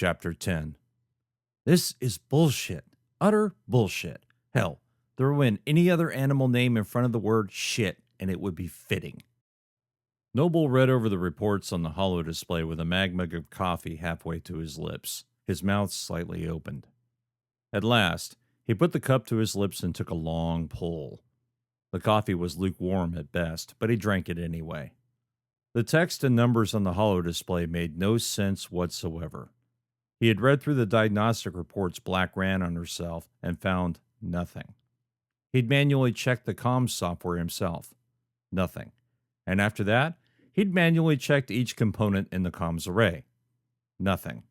Chapter 10. This is bullshit. Utter bullshit. Hell, throw in any other animal name in front of the word shit and it would be fitting. Noble read over the reports on the holo display with a mug of coffee halfway to his lips, his mouth slightly opened. At last, he put the cup to his lips and took a long pull. The coffee was lukewarm at best, but he drank it anyway. The text and numbers on the holo display made no sense whatsoever. He had read through the diagnostic reports Black ran on herself and found nothing. He'd manually checked the comms software himself. Nothing. And after that, he'd manually checked each component in the comms array. Nothing.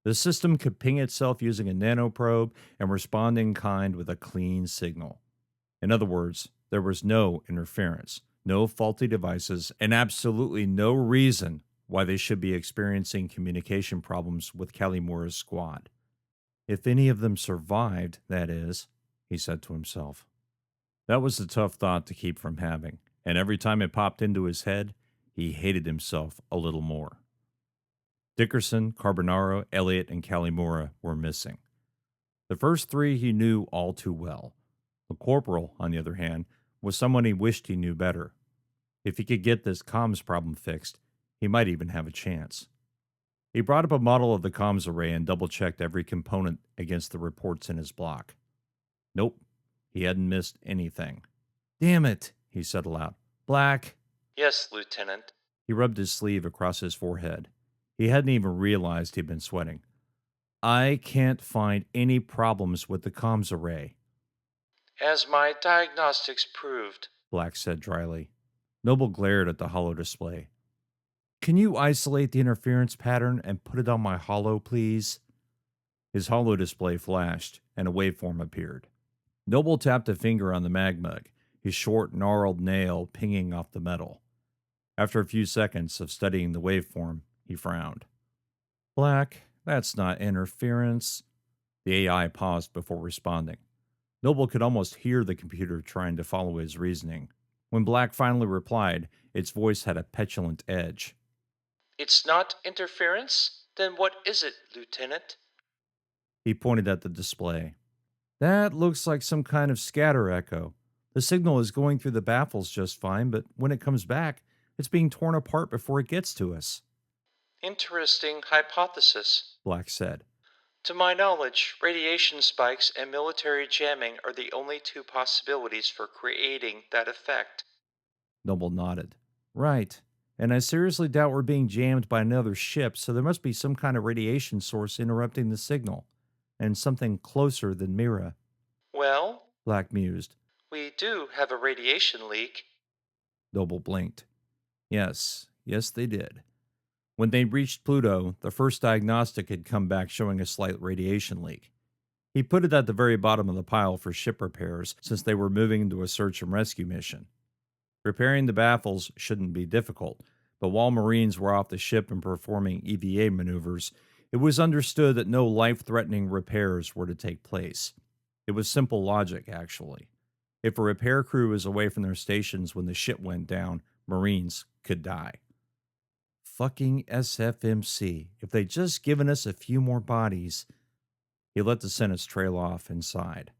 The system could ping itself using a nanoprobe and respond in kind with a clean signal. In other words, there was no interference, no faulty devices, and absolutely no reason why they should be experiencing communication problems with Kalimura's squad. If any of them survived, that is, he said to himself. That was a tough thought to keep from having, and every time it popped into his head, he hated himself a little more. Dickerson, Carbonaro, Elliott, and Kalimura were missing. The first three he knew all too well. The corporal, on the other hand, was someone he wished he knew better. If he could get this comms problem fixed, he might even have a chance. He brought up a model of the comms array and double-checked every component against the reports in his block. Nope, he hadn't missed anything. Damn it, he said aloud. Black. Yes, Lieutenant. He rubbed his sleeve across his forehead. He hadn't even realized he'd been sweating. I can't find any problems with the comms array. As my diagnostics proved, Black said dryly. Noble glared at the holo display. Can you isolate the interference pattern and put it on my holo, please? His holo display flashed, and a waveform appeared. Noble tapped a finger on the mug, his short, gnarled nail pinging off the metal. After a few seconds of studying the waveform, he frowned. Black, that's not interference. The AI paused before responding. Noble could almost hear the computer trying to follow his reasoning. When Black finally replied, its voice had a petulant edge. It's not interference? Then what is it, Lieutenant? He pointed at the display. That looks like some kind of scatter echo. The signal is going through the baffles just fine, but when it comes back, it's being torn apart before it gets to us. Interesting hypothesis, Black said. To my knowledge, radiation spikes and military jamming are the only two possibilities for creating that effect. Noble nodded. Right. And I seriously doubt we're being jammed by another ship, so there must be some kind of radiation source interrupting the signal. And something closer than Mira. Well, Black mused. We do have a radiation leak. Noble blinked. Yes, they did. When they reached Pluto, the first diagnostic had come back showing a slight radiation leak. He put it at the very bottom of the pile for ship repairs since they were moving into a search and rescue mission. Repairing the baffles shouldn't be difficult, but while Marines were off the ship and performing EVA maneuvers, it was understood that no life-threatening repairs were to take place. It was simple logic, actually. If a repair crew was away from their stations when the ship went down, Marines could die. Fucking SFMC. If they'd just given us a few more bodies. He let the sentence trail off and sighed.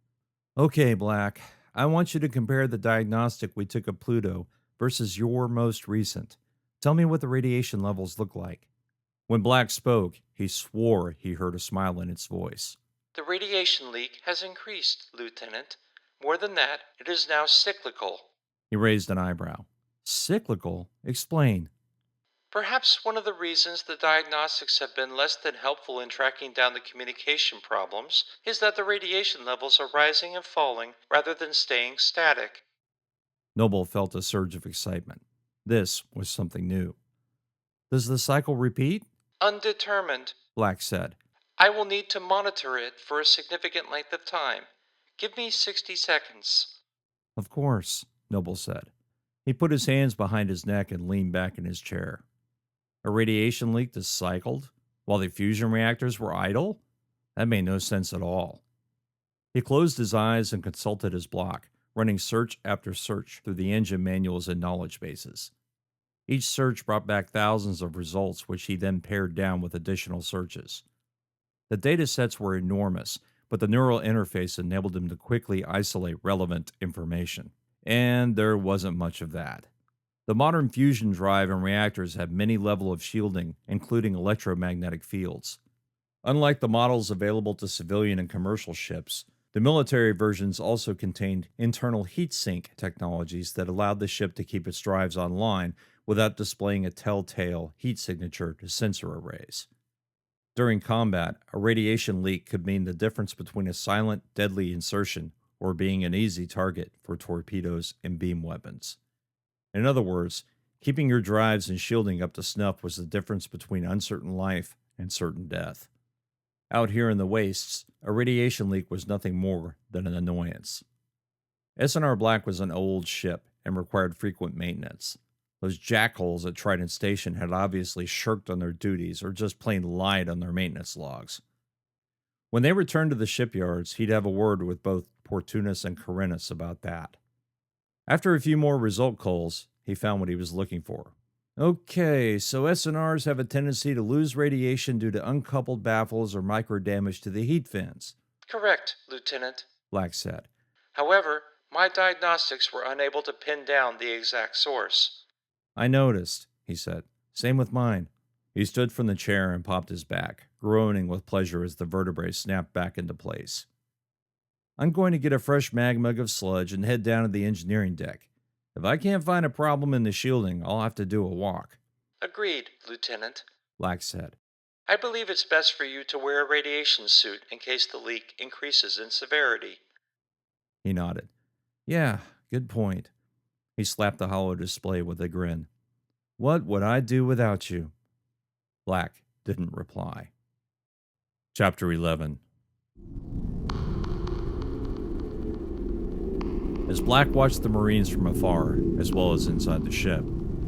Okay, Black. I want you to compare the diagnostic we took of Pluto versus your most recent. Tell me what the radiation levels look like. When Black spoke, he swore he heard a smile in its voice. The radiation leak has increased, Lieutenant. More than that, it is now cyclical. He raised an eyebrow. Cyclical? Explain. Perhaps one of the reasons the diagnostics have been less than helpful in tracking down the communication problems is that the radiation levels are rising and falling rather than staying static. Noble felt a surge of excitement. This was something new. Does the cycle repeat? Undetermined, Black said. I will need to monitor it for a significant length of time. Give me 60 seconds. Of course, Noble said. He put his hands behind his neck and leaned back in his chair. A radiation leak that cycled while the fusion reactors were idle? That made no sense at all. He closed his eyes and consulted his block, running search after search through the engine manuals and knowledge bases. Each search brought back thousands of results, which he then pared down with additional searches. The data sets were enormous, but the neural interface enabled him to quickly isolate relevant information. And there wasn't much of that. The modern fusion drive and reactors have many levels of shielding, including electromagnetic fields. Unlike the models available to civilian and commercial ships, the military versions also contained internal heat sink technologies that allowed the ship to keep its drives online without displaying a telltale heat signature to sensor arrays. During combat, a radiation leak could mean the difference between a silent, deadly insertion or being an easy target for torpedoes and beam weapons. In other words, keeping your drives and shielding up to snuff was the difference between uncertain life and certain death. Out here in the wastes, a radiation leak was nothing more than an annoyance. S&R Black was an old ship and required frequent maintenance. Those jackholes at Trident Station had obviously shirked on their duties or just plain lied on their maintenance logs. When they returned to the shipyards, he'd have a word with both Portunus and Corinus about that. After a few more result calls, he found what he was looking for. Okay, so S&Rs have a tendency to lose radiation due to uncoupled baffles or micro damage to the heat fins. Correct, Lieutenant. Black said. However, my diagnostics were unable to pin down the exact source. I noticed, he said. Same with mine. He stood from the chair and popped his back, groaning with pleasure as the vertebrae snapped back into place. I'm going to get a fresh mag mug of sludge and head down to the engineering deck. If I can't find a problem in the shielding, I'll have to do a walk. Agreed, Lieutenant. Black said. I believe it's best for you to wear a radiation suit in case the leak increases in severity. He nodded. Yeah, good point. He slapped the hollow display with a grin. What would I do without you? Black didn't reply. Chapter 11. As Black watched the Marines from afar, as well as inside the ship,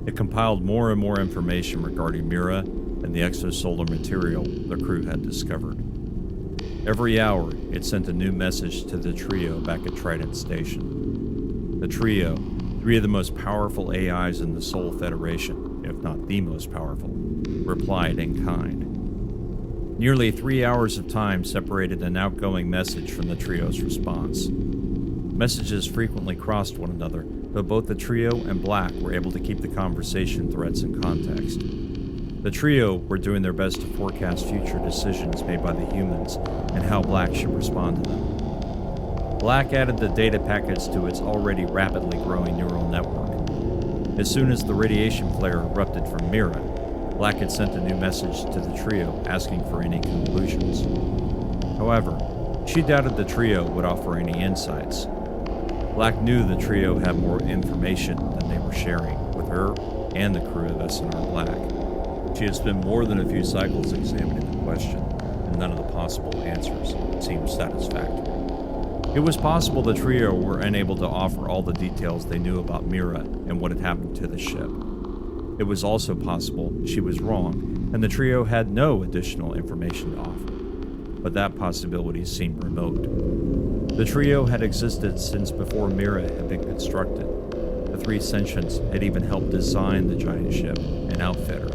it compiled more and more information regarding Mira and the exosolar material the crew had discovered. Every hour, it sent a new message to the trio back at Trident Station. The trio, three of the most powerful AIs in the Sol Federation, if not the most powerful, replied in kind. Nearly 3 hours of time separated an outgoing message from the trio's response. Messages frequently crossed one another, but both the trio and Black were able to keep the conversation threads in context. The trio were doing their best to forecast future decisions made by the humans and how Black should respond to them. Black added the data packets to its already rapidly growing neural network. As soon as the radiation flare erupted from Mira, Black had sent a new message to the trio asking for any conclusions. However, she doubted the trio would offer any insights. Black knew the trio had more information than they were sharing with her and the crew of S&R Black. She had spent more than a few cycles examining the question, and none of the possible answers seemed satisfactory. It was possible the trio were unable to offer all the details they knew about Mira and what had happened to the ship. It was also possible she was wrong, and the trio had no additional information to offer. But that possibility seemed remote. The trio had existed since before Mira had been constructed. The three sentients had even helped design the giant ship and outfit her.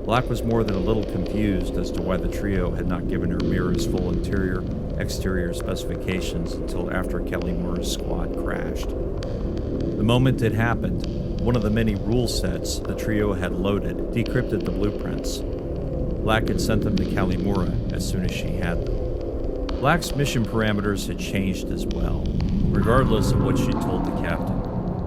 Black was more than a little confused as to why the trio had not given her Mira's full interior, exterior specifications until after Kelly Moore's squad crashed. The moment it happened, one of the many rule sets the trio had loaded decrypted the blueprints. Black had sent them to Kalimura as soon as she had them. Black's mission parameters had changed as well. Regardless of what she told the captain,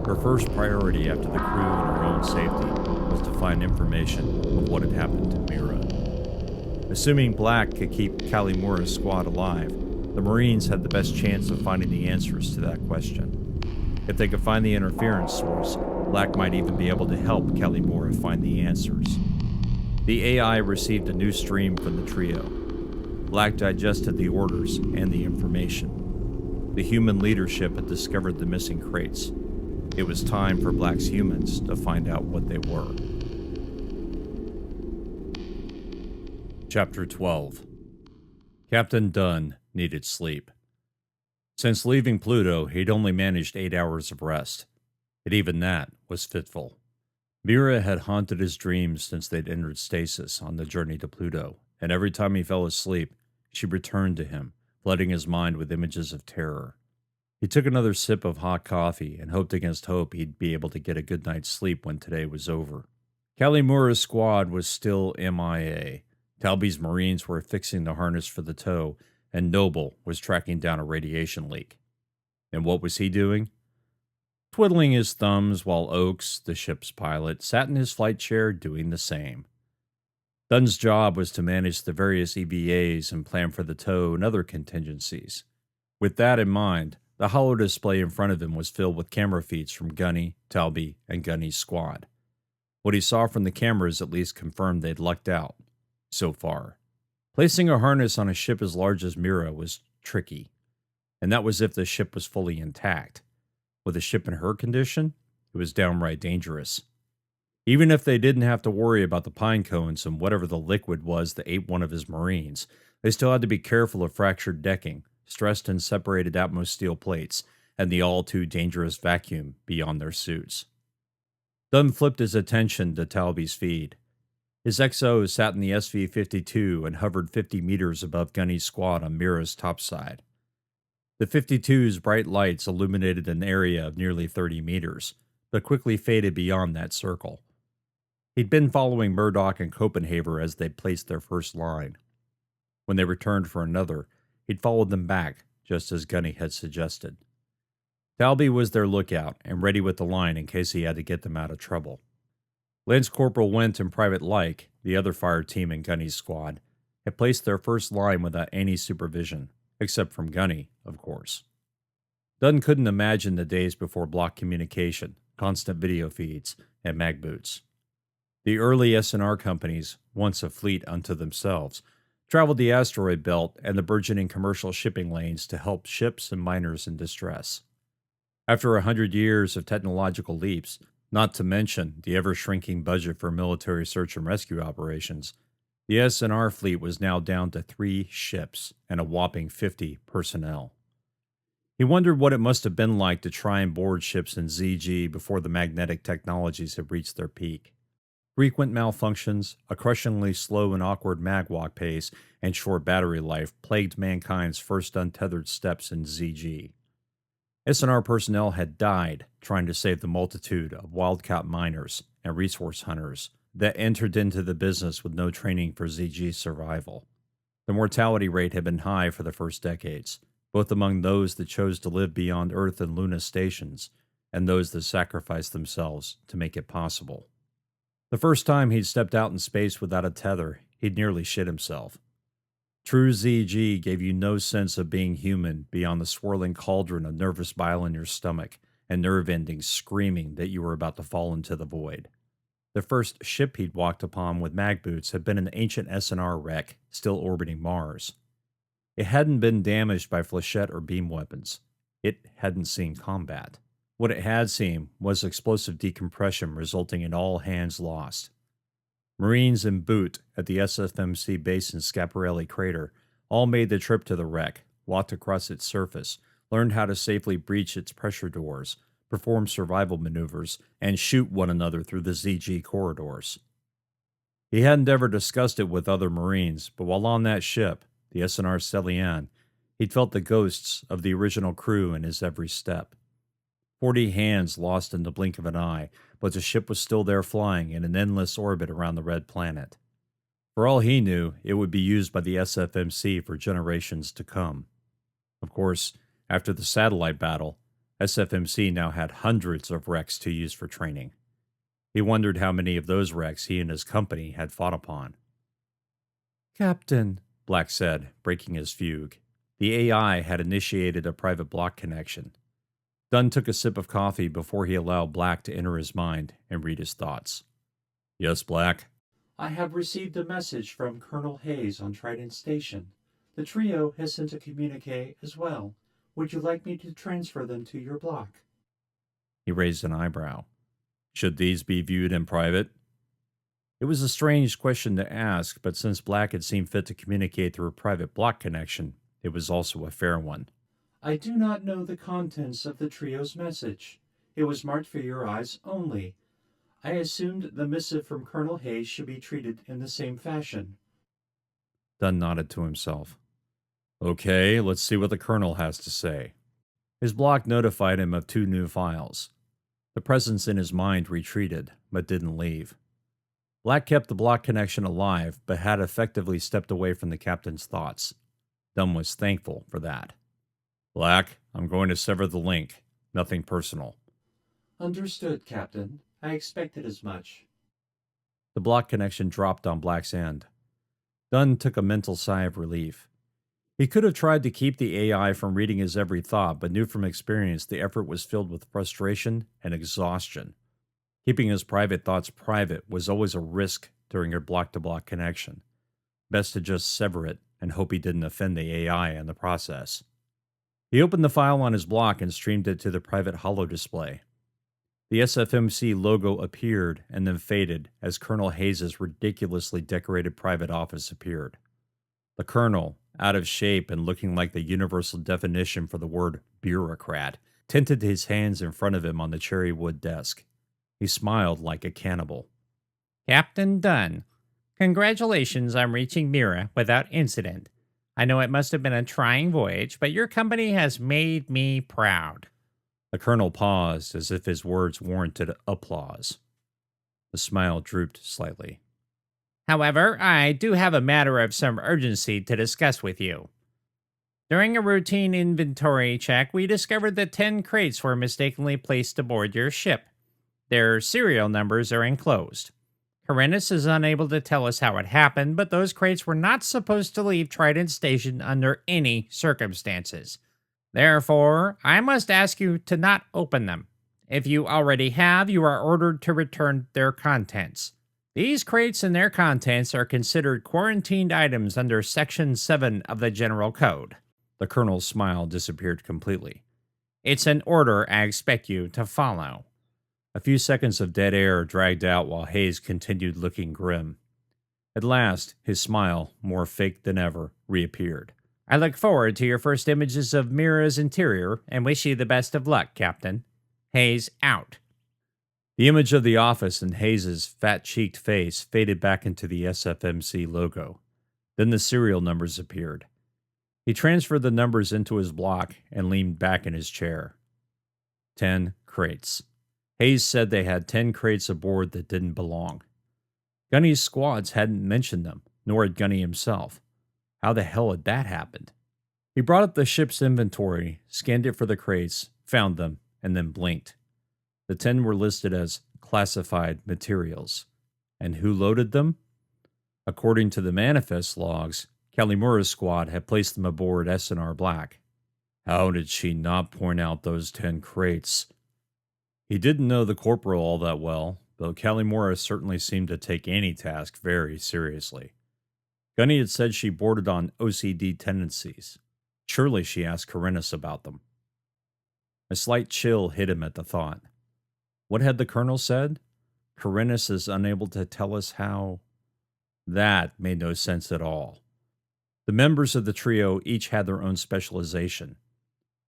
her first priority after the crew and her own safety was to find information of what had happened to Mira. Assuming Black could keep Kalimura's squad alive, the Marines had the best chance of finding the answers to that question. If they could find the interference source, Black might even be able to help Kalimura find the answers. The AI received a new stream from the trio. Black digested the orders and the information. The human leadership had discovered the missing crates. It was time for Black's humans to find out what they were. Chapter 12. Captain Dunn needed sleep. Since leaving Pluto, he'd only managed 8 hours of rest. But even that was fitful. Mira had haunted his dreams since they'd entered stasis on the journey to Pluto, and every time he fell asleep, she returned to him, flooding his mind with images of terror. He took another sip of hot coffee and hoped against hope he'd be able to get a good night's sleep when today was over. Kalimura's squad was still MIA. Talby's Marines were fixing the harness for the tow, and Noble was tracking down a radiation leak. And what was he doing? Twiddling his thumbs while Oakes, the ship's pilot, sat in his flight chair doing the same. Dunn's job was to manage the various EVAs and plan for the tow and other contingencies. With that in mind, the holodisplay in front of him was filled with camera feeds from Gunny, Talby, and Gunny's squad. What he saw from the cameras at least confirmed they'd lucked out, so far. Placing a harness on a ship as large as Mira was tricky, and that was if the ship was fully intact. With the ship in her condition, it was downright dangerous. Even if they didn't have to worry about the pine cones and whatever the liquid was that ate one of his Marines, they still had to be careful of fractured decking, stressed and separated Atmos steel plates, and the all-too-dangerous vacuum beyond their suits. Dunn flipped his attention to Talby's feed. His XO sat in the SV-52 and hovered 50 meters above Gunny's squad on Mira's topside. The 52's bright lights illuminated an area of nearly 30 meters, but quickly faded beyond that circle. He'd been following Murdoch and Copenhaver as they placed their first line. When they returned for another, he'd followed them back, just as Gunny had suggested. Talby was their lookout and ready with the line in case he had to get them out of trouble. Lance Corporal Wendt and Private Like, the other fire team in Gunny's squad, had placed their first line without any supervision, except from Gunny, of course. Dunn couldn't imagine the days before block communication, constant video feeds, and mag boots. The early S&R companies, once a fleet unto themselves, traveled the asteroid belt and the burgeoning commercial shipping lanes to help ships and miners in distress. After 100 years of technological leaps, not to mention the ever-shrinking budget for military search and rescue operations, the S&R fleet was now down to 3 ships and a whopping 50 personnel. He wondered what it must have been like to try and board ships in ZG before the magnetic technologies had reached their peak. Frequent malfunctions, a crushingly slow and awkward magwalk pace, and short battery life plagued mankind's first untethered steps in ZG. S&R personnel had died trying to save the multitude of wildcat miners and resource hunters that entered into the business with no training for ZG survival. The mortality rate had been high for the first decades, both among those that chose to live beyond Earth and Luna stations and those that sacrificed themselves to make it possible. The first time he'd stepped out in space without a tether, he'd nearly shit himself. True ZG gave you no sense of being human beyond the swirling cauldron of nervous bile in your stomach and nerve endings screaming that you were about to fall into the void. The first ship he'd walked upon with mag boots had been an ancient S&R wreck still orbiting Mars. It hadn't been damaged by flechette or beam weapons. It hadn't seen combat. What it had seen was explosive decompression resulting in all hands lost. Marines in boot at the SFMC base in Schiaparelli Crater all made the trip to the wreck, walked across its surface, learned how to safely breach its pressure doors, perform survival maneuvers, and shoot one another through the ZG corridors. He hadn't ever discussed it with other Marines, but while on that ship, the S&R Celian, he'd felt the ghosts of the original crew in his every step. 40 hands lost in the blink of an eye, but the ship was still there flying in an endless orbit around the red planet. For all he knew, it would be used by the SFMC for generations to come. Of course, after the satellite battle, SFMC now had hundreds of wrecks to use for training. He wondered how many of those wrecks he and his company had fought upon. "Captain," Black said, breaking his fugue. The AI had initiated a private block connection. Dunn took a sip of coffee before he allowed Black to enter his mind and read his thoughts. "Yes, Black?" "I have received a message from Colonel Hayes on Trident Station. The trio has sent a communique as well. Would you like me to transfer them to your block?" He raised an eyebrow. "Should these be viewed in private?" It was a strange question to ask, but since Black had seen fit to communicate through a private block connection, it was also a fair one. "I do not know the contents of the trio's message. It was marked for your eyes only. I assumed the missive from Colonel Hayes should be treated in the same fashion." Dunn nodded to himself. Okay, let's see what the Colonel has to say. His block notified him of 2 new files. The presence in his mind retreated, but didn't leave. Black kept the block connection alive, but had effectively stepped away from the captain's thoughts. Dunn was thankful for that. Black, I'm going to sever the link. Nothing personal. Understood, Captain. I expected as much. The block connection dropped on Black's end. Dunn took a mental sigh of relief. He could have tried to keep the AI from reading his every thought, but knew from experience the effort was filled with frustration and exhaustion. Keeping his private thoughts private was always a risk during a block-to-block connection. Best to just sever it and hope he didn't offend the AI in the process. He opened the file on his block and streamed it to the private holo display. The SFMC logo appeared and then faded as Colonel Hayes' ridiculously decorated private office appeared. The Colonel, out of shape and looking like the universal definition for the word bureaucrat, tinted his hands in front of him on the cherry wood desk. He smiled like a cannibal. Captain Dunn, congratulations on reaching Mira without incident. I know it must have been a trying voyage, but your company has made me proud. The Colonel paused as if his words warranted applause. The smile drooped slightly. However, I do have a matter of some urgency to discuss with you. During a routine inventory check, we discovered that 10 crates were mistakenly placed aboard your ship. Their serial numbers are enclosed. Corinus is unable to tell us how it happened, but those crates were not supposed to leave Trident Station under any circumstances. Therefore, I must ask you to not open them. If you already have, you are ordered to return their contents. These crates and their contents are considered quarantined items under Section 7 of the General Code. The Colonel's smile disappeared completely. It's an order I expect you to follow. A few seconds of dead air dragged out while Hayes continued looking grim. At last, his smile, more fake than ever, reappeared. I look forward to your first images of Mira's interior and wish you the best of luck, Captain. Hayes out. The image of the office and Hayes' fat-cheeked face faded back into the SFMC logo. Then the serial numbers appeared. He transferred the numbers into his block and leaned back in his chair. 10 crates. Hayes said they had 10 crates aboard that didn't belong. Gunny's squads hadn't mentioned them, nor had Gunny himself. How the hell had that happened? He brought up the ship's inventory, scanned it for the crates, found them, and then blinked. The 10 were listed as classified materials. And who loaded them? According to the manifest logs, Kalimura's squad had placed them aboard S&R Black. How did she not point out those 10 crates? He didn't know the corporal all that well, though Kalimura certainly seemed to take any task very seriously. Gunny had said she boarded on OCD tendencies. Surely she asked Corinus about them. A slight chill hit him at the thought. What had the Colonel said? Corinus is unable to tell us how. That made no sense at all. The members of the trio each had their own specialization.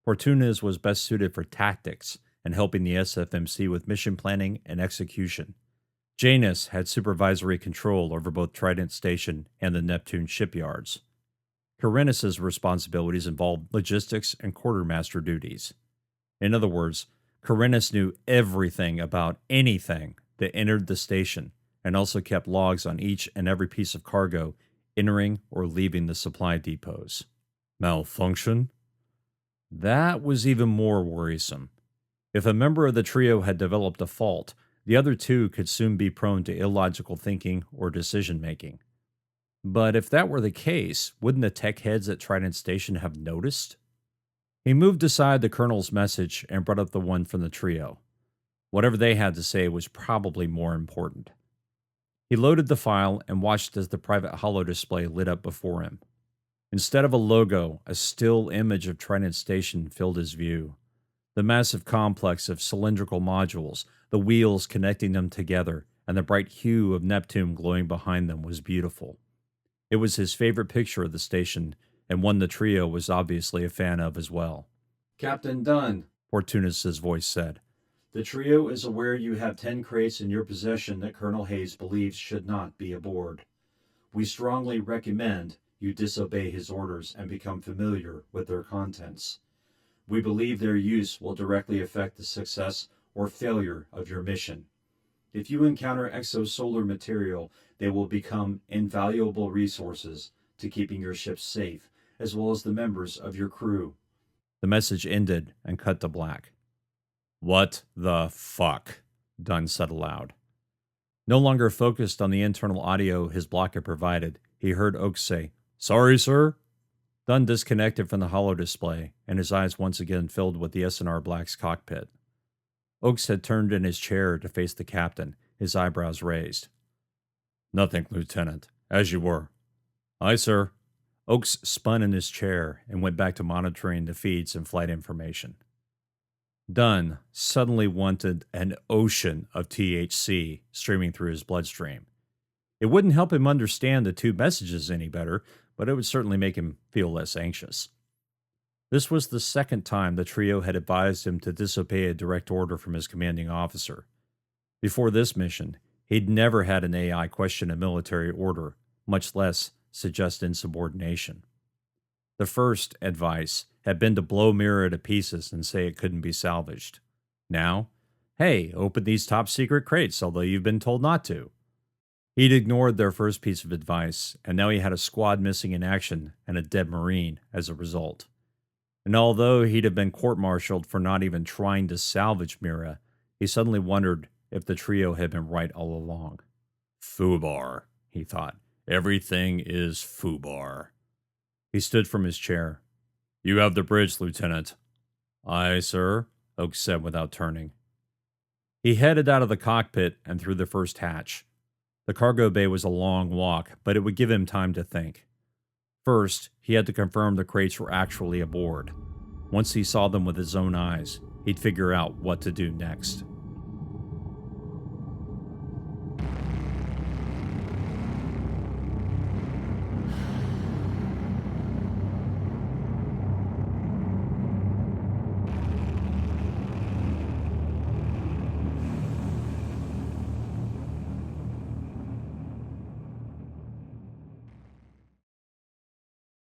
Fortuna's was best suited for tactics and helping the SFMC with mission planning and execution. Janus had supervisory control over both Trident Station and the Neptune shipyards. Corinus' responsibilities involved logistics and quartermaster duties. In other words, Corinus knew everything about anything that entered the station and also kept logs on each and every piece of cargo entering or leaving the supply depots. Malfunction? That was even more worrisome. If a member of the trio had developed a fault, the other 2 could soon be prone to illogical thinking or decision-making. But if that were the case, wouldn't the tech heads at Trident Station have noticed? He moved aside the Colonel's message and brought up the one from the trio. Whatever they had to say was probably more important. He loaded the file and watched as the private holo display lit up before him. Instead of a logo, a still image of Trident Station filled his view. The massive complex of cylindrical modules, the wheels connecting them together, and the bright hue of Neptune glowing behind them was beautiful. It was his favorite picture of the station, and one the trio was obviously a fan of as well. Captain Dunn, Fortuna's voice said. The trio is aware you have 10 crates in your possession that Colonel Hayes believes should not be aboard. We strongly recommend, you disobey his orders and become familiar with their contents. We believe their use will directly affect the success or failure of your mission. If you encounter exosolar material, they will become invaluable resources to keeping your ship safe, as well as the members of your crew. The message ended and cut to black. What the fuck? Dunn said aloud. No longer focused on the internal audio his block had provided, he heard Oakes say, "Sorry, sir." Dunn disconnected from the holo display, and his eyes once again filled with the S&R Black's cockpit. Oakes had turned in his chair to face the captain, his eyebrows raised. "Nothing, Lieutenant. As you were." "Aye, sir." Oakes spun in his chair and went back to monitoring the feeds and flight information. Dunn suddenly wanted an ocean of THC streaming through his bloodstream. It wouldn't help him understand the two messages any better, but it would certainly make him feel less anxious. This was the second time the trio had advised him to disobey a direct order from his commanding officer. Before this mission, he'd never had an AI question a military order, much less suggest insubordination. The first advice had been to blow Mira to pieces and say it couldn't be salvaged. Now, hey, open these top secret crates, although you've been told not to. He'd ignored their first piece of advice, and now he had a squad missing in action and a dead Marine as a result. And although he'd have been court-martialed for not even trying to salvage Mira, he suddenly wondered if the trio had been right all along. Fubar, he thought. Everything is Fubar. He stood from his chair. You have the bridge, Lieutenant. Aye, sir, Oakes said without turning. He headed out of the cockpit and through the first hatch. The cargo bay was a long walk, but it would give him time to think. First, he had to confirm the crates were actually aboard. Once he saw them with his own eyes, he'd figure out what to do next.